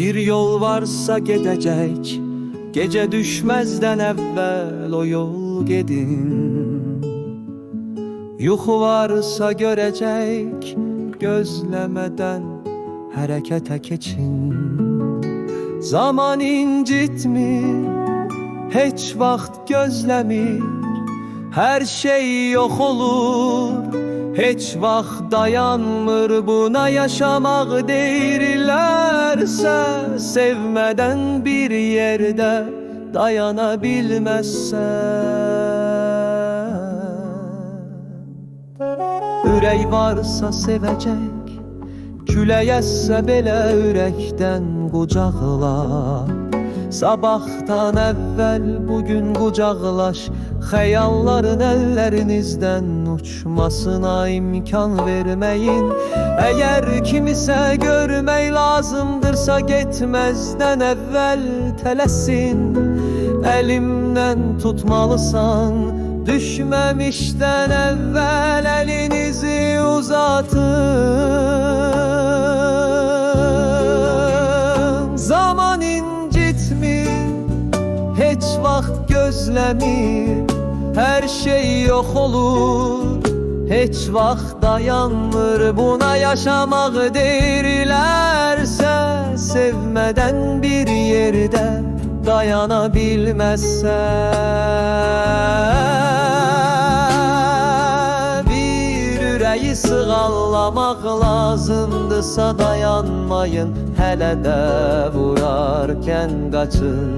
Bir yol varsa gedecek, gece düşmezden evvel o yol gedin. Yuxu varsa görecek, gözlemeden harekete geçin. Zaman incitmir, heç vaxt gözlemir, her şey yok olur, heç vaxt dayanmır. Buna yaşamaq deyirlərsə, sevmeden bir yerde dayanabilmezsen. Ürək varsa sevecek, külək esse belə ürəkdən qucaqla. Sabahtan evvel bugün kucaklaş, xəyalların ellerinizden uçmasına imkan vermeyin. Eğer kimisə görmək lazımdırsa, getmezden evvel tələsin. Elimden tutmalısan, düşmemişten evvel elinizi uzatın. Zaman incitmir, heç vaxt gözlemir, her şey yok olur, heç vaxt dayanmır. Buna yaşamaq deyirlərsə, sevmeden bir yerde dayanabilmezsən. Bir ürəyi sığallamaq lazımdırsa, dayanmayın, hələ də vurarkən qaçın.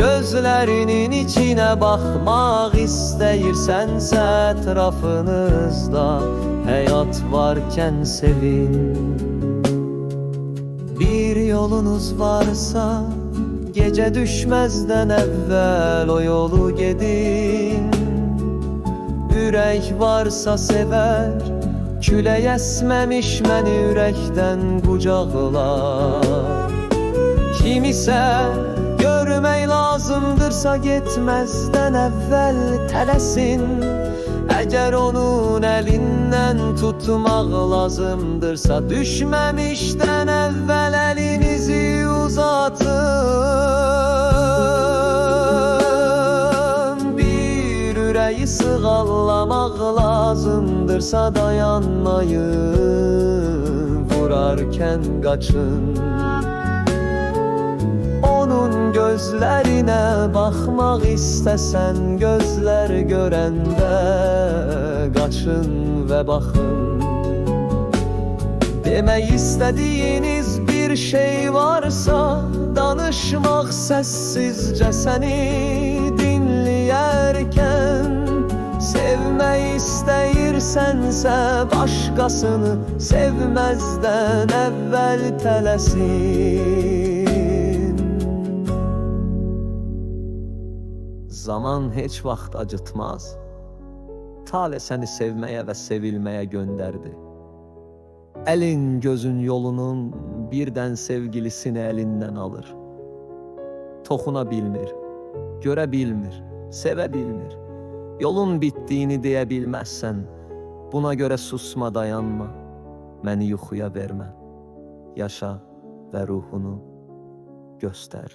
Gözlerinin içine bakmaq istəyirsənsə, ətrafınızda həyat varkən sevin. Bir yolunuz varsa, gece düşmezden evvel o yolu gedin. Ürək varsa sever, külək əsməmiş məni ürəkdən qucaqlar. Kimisə görmək lazımdırsa, getmezden evvel tələsin. Eğer onun elinden tutmaq lazımdırsa, düşmemişten evvel elinizi uzatın. Bir ürəyi sığallamaq lazımdırsa, dayanmayın, vurarkən qaçın. Onun gözlerine bakmaq istəsən, gözler görəndə qaçın və baxın. Demək istədiyiniz bir şey varsa, danışmaq səssizcə səni dinləyərkən. Sevmək istəyirsənsə, başqasını sevməzdən əvvəl tələsin. Zaman heç vaxt acıtmaz. Tale səni sevməyə və sevilməyə göndərdi. Elin gözün yolunun birdən sevgilisini elindən alır. Toxuna bilmir, görə bilmir, sevə bilmir. Yolun bitdiyini deyə bilməzsən. Buna görə susma, dayanma. Məni yuxuya vermə. Yaşa və ruhunu göstər.